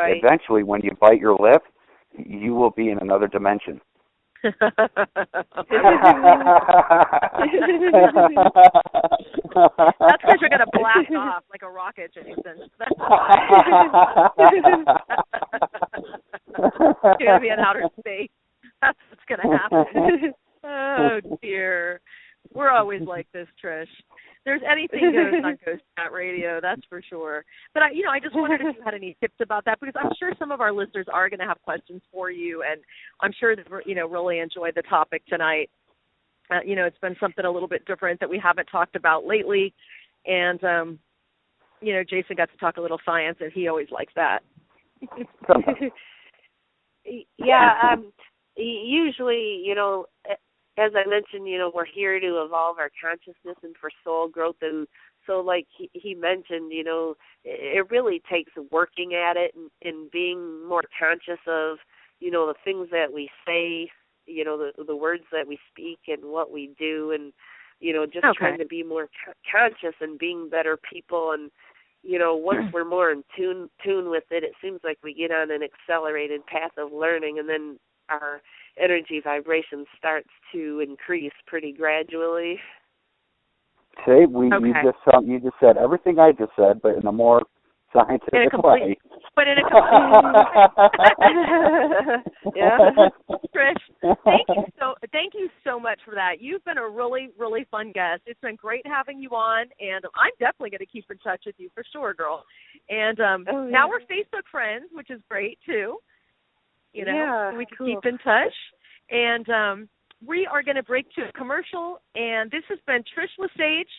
eventually when you bite your lip, you will be in another dimension. That's because you're going to blast off like a rocket, Jason. That's why. You're going to be in outer space. That's what's going to happen. Oh, dear. We're always like this, Trish. There's anything goes on Ghost Chat Radio, that's for sure. But, I just wondered if you had any tips about that, because I'm sure some of our listeners are going to have questions for you, and I'm sure that, really enjoyed the topic tonight. It's been something a little bit different that we haven't talked about lately, and, Jason got to talk a little science, and he always likes that. Yeah, usually, as I mentioned, we're here to evolve our consciousness and for soul growth. And so like he mentioned, it really takes working at it and being more conscious of, the things that we say, the words that we speak and what we do, and, just trying to be more conscious and being better people. And, once we're more in tune with it, it seems like we get on an accelerated path of learning, and then our energy vibration starts to increase pretty gradually. See, you just said everything I just said, but in a more scientific way. But in a complete yeah. Trish, thank you so much for that. You've been a really, really fun guest. It's been great having you on, and I'm definitely going to keep in touch with you for sure, girl. And now we're Facebook friends, which is great too. We can keep in touch. And we are going to break to a commercial. And this has been Trish Lesage.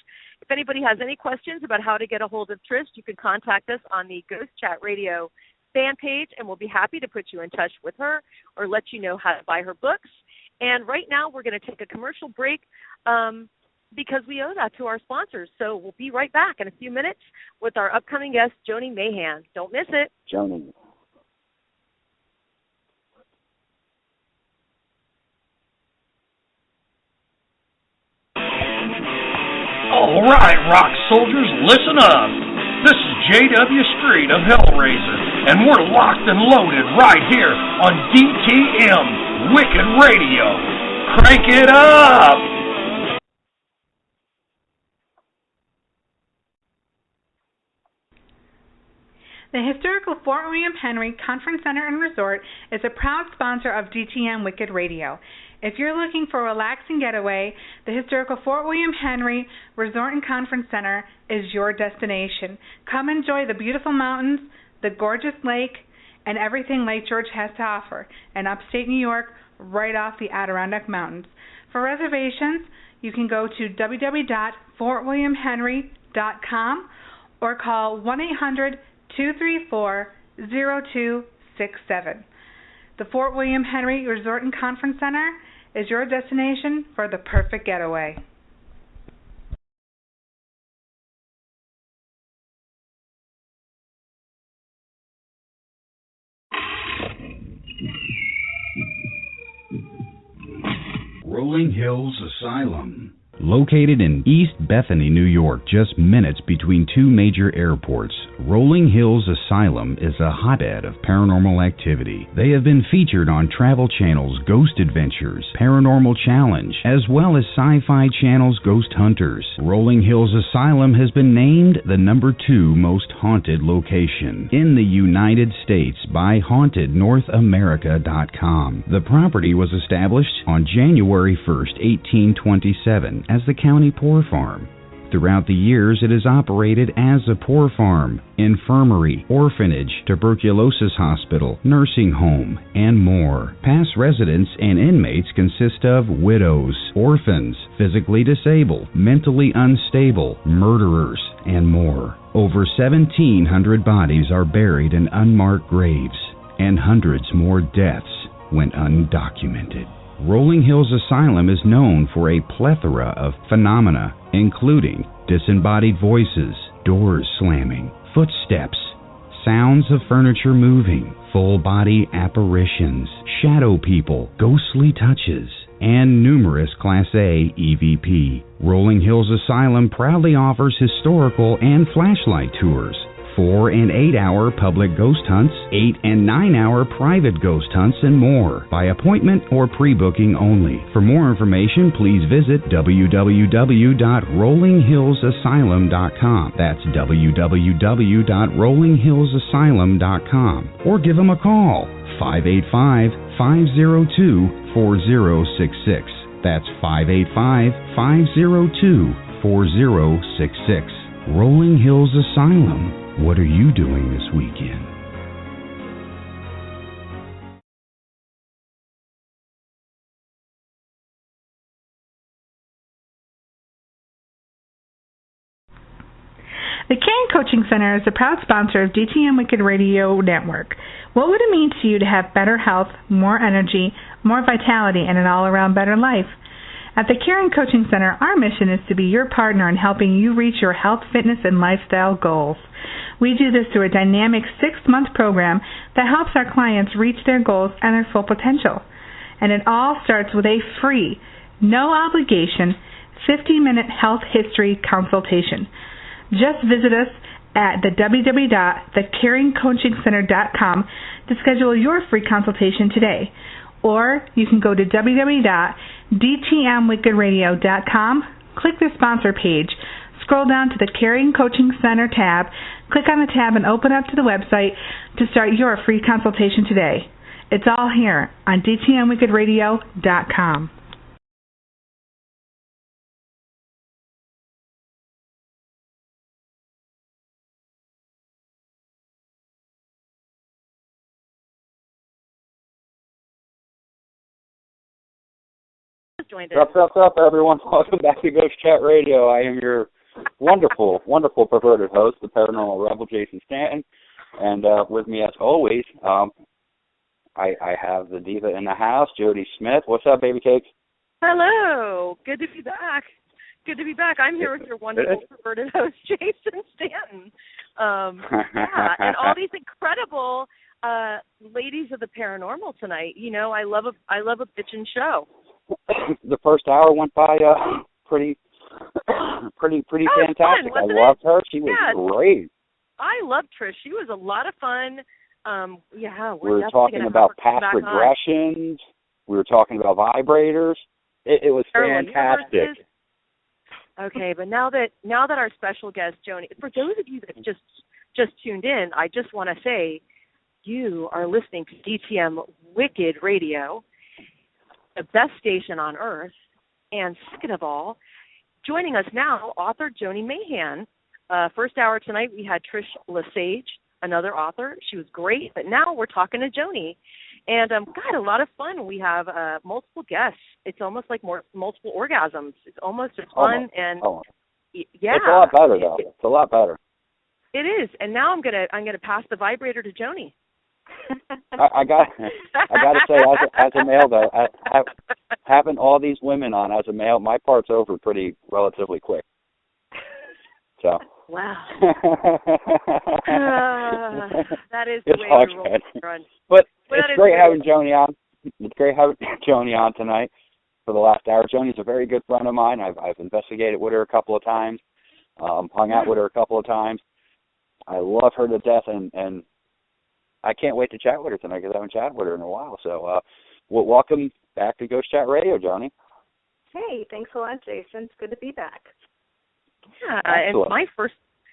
If anybody has any questions about how to get a hold of Trish, you can contact us on the Ghost Chat Radio fan page, and we'll be happy to put you in touch with her or let you know how to buy her books. And right now we're going to take a commercial break because we owe that to our sponsors. So we'll be right back in a few minutes with our upcoming guest, Joni Mahan. Don't miss it. Joni. All right, rock soldiers, listen up. This is J.W. Street of Hellraiser, and we're locked and loaded right here on D.T.M. Wicked Radio. Crank it up! The historical Fort William Henry Conference Center and Resort is a proud sponsor of D.T.M. Wicked Radio. If you're looking for a relaxing getaway, the historical Fort William Henry Resort and Conference Center is your destination. Come enjoy the beautiful mountains, the gorgeous lake, and everything Lake George has to offer in upstate New York, right off the Adirondack Mountains. For reservations, you can go to www.fortwilliamhenry.com or call 1-800-234-0267. The Fort William Henry Resort and Conference Center is your destination for the perfect getaway. Rolling Hills Asylum. Located in East Bethany, New York, just minutes between two major airports, Rolling Hills Asylum is a hotbed of paranormal activity. They have been featured on Travel Channel's Ghost Adventures, Paranormal Challenge, as well as Sci-Fi Channel's Ghost Hunters. Rolling Hills Asylum has been named the #2 most haunted location in the United States by HauntedNorthAmerica.com. The property was established on January 1st, 1827, as the county poor farm. Throughout the years, it is operated as a poor farm, infirmary, orphanage, tuberculosis hospital, nursing home, and more. Past residents and inmates consist of widows, orphans, physically disabled, mentally unstable, murderers, and more. Over 1,700 bodies are buried in unmarked graves, and hundreds more deaths went undocumented. Rolling Hills Asylum is known for a plethora of phenomena, including disembodied voices, doors slamming, footsteps, sounds of furniture moving, full-body apparitions, shadow people, ghostly touches, and numerous Class A EVP. Rolling Hills Asylum proudly offers historical and flashlight tours, 4 and 8 hour public ghost hunts, 8 and 9 hour private ghost hunts, and more, by appointment or pre-booking only. For more information, please visit www.rollinghillsasylum.com. That's www.rollinghillsasylum.com. Or give them a call, 585-502-4066. That's 585-502-4066. Rolling Hills Asylum. What are you doing this weekend? The Caring Coaching Center is a proud sponsor of D.T.M Wicked Radio Network. What would it mean to you to have better health, more energy, more vitality, and an all-around better life? At the Caring Coaching Center, our mission is to be your partner in helping you reach your health, fitness, and lifestyle goals. We do this through a dynamic 6-month program that helps our clients reach their goals and their full potential. And it all starts with a free, no obligation, 50-minute health history consultation. Just visit us at the www.thecaringcoachingcenter.com to schedule your free consultation today. Or you can go to www.dtmwickedradio.com, click the sponsor page, scroll down to the Caring Coaching Center tab, click on the tab and open up to the website to start your free consultation today. It's all here on dtmwickedradio.com. What's up, everyone? Welcome back to Ghost Chat Radio. I am your wonderful perverted host, the Paranormal Rebel, Jason Stanton. And with me, as always, I have the diva in the house, Jody Smith. What's up, baby cakes? Hello. Good to be back. I'm here with your wonderful perverted host, Jason Stanton. And all these incredible ladies of the paranormal tonight. You know, I love a bitchin' show. The first hour went by pretty fantastic. Fun, I loved her. She was great. I loved Trish. She was a lot of fun. We were talking about past regressions. We were talking about vibrators. It was fantastic. Okay, but now that our special guest Joni, for those of you that just tuned in, I just want to say you are listening to DTM Wicked Radio, the best station on earth, and second of all, joining us now, author Joni Mahan. First hour tonight, we had Trish Lesage, another author. She was great, but now we're talking to Joni. And, God, a lot of fun. We have multiple guests. It's almost like multiple orgasms. It's almost as fun. Yeah. It's a lot better, though. It's a lot better. It is. And now I'm gonna pass the vibrator to Joni. I got to say, as a male though, having all these women on as a male, my part's over relatively quick. So. Wow. That is the way we roll. But it's great having Joni on. It's great having Joni on tonight for the last hour. Joni's a very good friend of mine. I've investigated with her a couple of times, hung out with her a couple of times. I love her to death, and I can't wait to chat with her tonight because I haven't chatted with her in a while. So welcome back to Ghost Chat Radio, Joni. Hey, thanks a lot, Jason. It's good to be back. Yeah,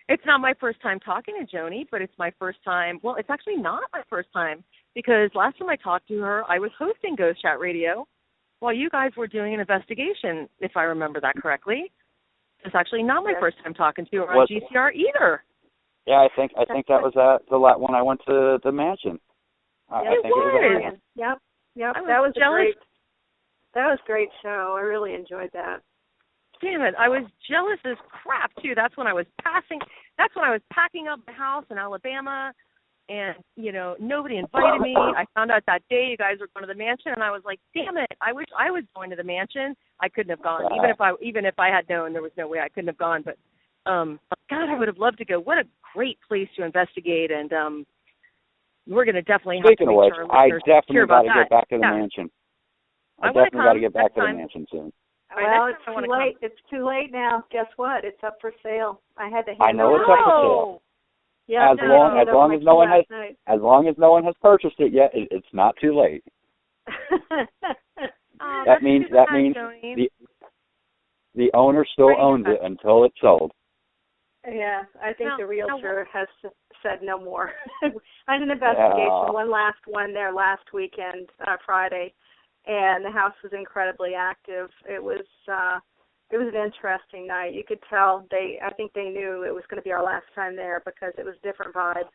it's not my first time talking to Joni, but it's my first time. Well, it's actually not my first time because last time I talked to her, I was hosting Ghost Chat Radio while you guys were doing an investigation, if I remember that correctly. It's actually not my first time talking to her on GCR either. Yeah, I think that was the last one I went to the mansion. I think it was. Yep. That was jealous. That was a great show. I really enjoyed that. Damn it! I was jealous as crap too. That's when I was packing up the house in Alabama, and nobody invited me. I found out that day you guys were going to the mansion, and I was like, damn it! I wish I was going to the mansion. I couldn't have gone. Even if I had known, there was no way I couldn't have gone. But God, I would have loved to go. What a great place to investigate, and we're going to definitely have to make sure I definitely got to get back to the mansion. I definitely got to get back to the mansion soon. Well, it's too late. It's too late now. Guess what? It's up for sale. I had to. I know it's up for sale. Yeah, as long as no one has purchased it yet, it's not too late. that means the owner still owns it until it's sold. Yeah, I think the realtor has said no more. I had an investigation, one last one there last weekend, Friday, and the house was incredibly active. It was an interesting night. You could tell I think they knew it was going to be our last time there because it was different vibes.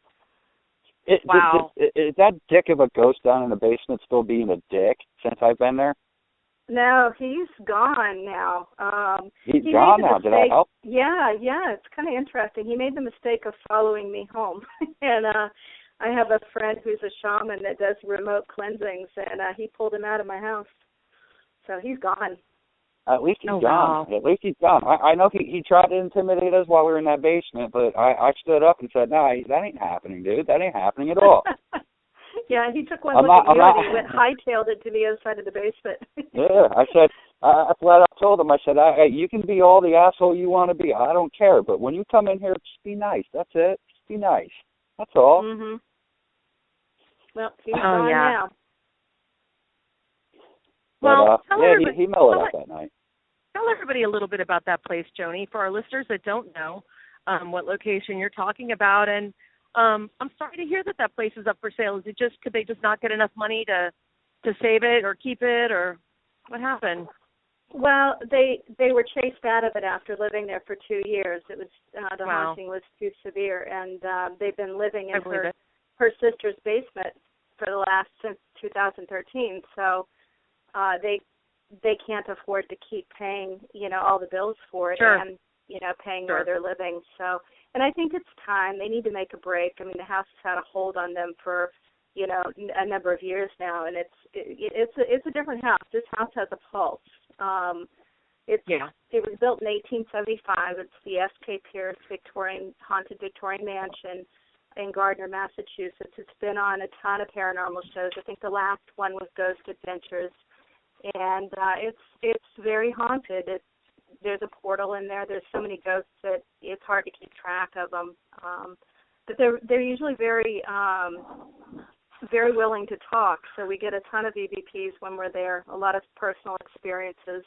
Wow. Is that dick of a ghost down in the basement still being a dick since I've been there? No, he's gone now. He's gone now. Did I help? Yeah, it's kind of interesting. He made the mistake of following me home. And I have a friend who's a shaman that does remote cleansings, and he pulled him out of my house. So he's gone. At least he's gone. Wow. At least he's gone. I know he tried to intimidate us while we were in that basement, but I stood up and said, no, that ain't happening, dude. That ain't happening at all. Yeah, he took one look at you and he went hightailed it to the other side of the basement. Yeah, I said, I told him, I said, you can be all the asshole you want to be. I don't care, but when you come in here, just be nice. That's it. Just be nice. That's all. Mm-hmm. Well, he's gone now. Well, he mellowed out that night. Tell everybody a little bit about that place, Joni, for our listeners that don't know what location you're talking about. And I'm sorry to hear that place is up for sale. Is it just could they just not get enough money to save it or keep it, or what happened? Well, they were chased out of it after living there for 2 years. It was the haunting was too severe, and they've been living in her sister's basement for the last since 2013. So they can't afford to keep paying all the bills for it and paying where they're living. So, and I think it's time they need to make a break. I mean, the house has had a hold on them for a number of years now, and it's a different house. This house has a pulse. It was built in 1875. It's the S.K. Pierce haunted Victorian mansion in Gardner, Massachusetts. It's been on a ton of paranormal shows. I think the last one was Ghost Adventures, and it's very haunted. There's a portal in there. There's so many ghosts that it's hard to keep track of them. But they're usually very very willing to talk. So we get a ton of EVPs when we're there. A lot of personal experiences.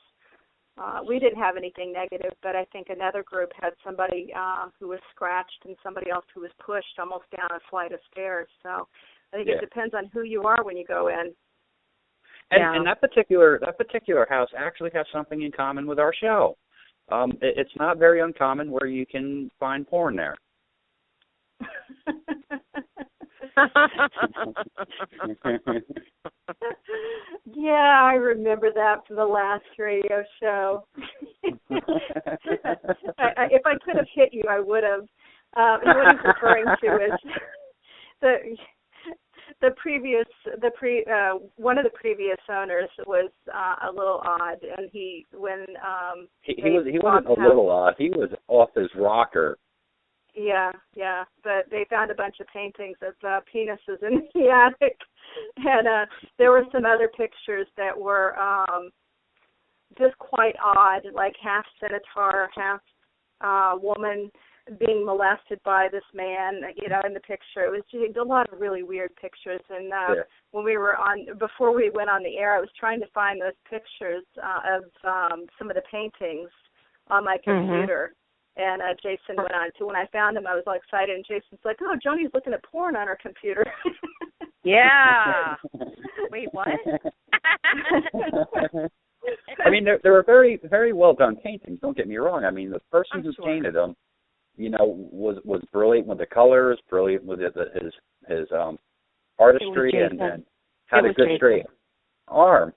We didn't have anything negative, but I think another group had somebody who was scratched and somebody else who was pushed almost down a flight of stairs. So I think it depends on who you are when you go in. And that particular house actually has something in common with our show. It's not very uncommon where you can find porn there. Yeah, I remember that from the last radio show. If I could have hit you, I would have. What he's referring to is one of the previous owners was a little odd, and he wasn't a little odd. He was off his rocker. Yeah, but they found a bunch of paintings of penises in the attic, and there were some other pictures that were just quite odd, like half centaur, half woman being molested by this man, in the picture. It was just a lot of really weird pictures, and when before we went on the air, I was trying to find those pictures of some of the paintings on my computer. And Jason went on. So when I found him, I was all excited. And Jason's like, "Oh, Joni's looking at porn on her computer." Yeah. Wait, what? I mean, they were very, very well done paintings. Don't get me wrong. I mean, the person who painted them, was brilliant with the colors, brilliant with his artistry, and had a good straight arm.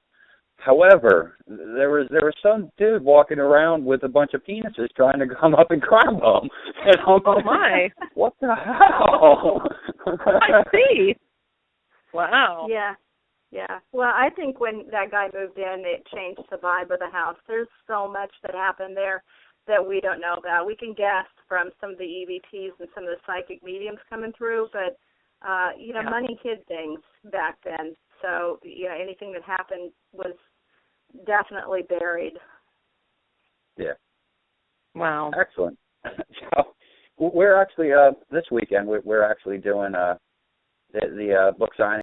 However, there was some dude walking around with a bunch of penises trying to come up and grab them. And oh my! What the hell? I see. Wow. Yeah. Well, I think when that guy moved in, it changed the vibe of the house. There's so much that happened there that we don't know about. We can guess from some of the EVPs and some of the psychic mediums coming through, but money hid things back then. So anything that happened was definitely buried. Yeah. Wow. Excellent. So, We're actually this weekend. We're actually doing the book signing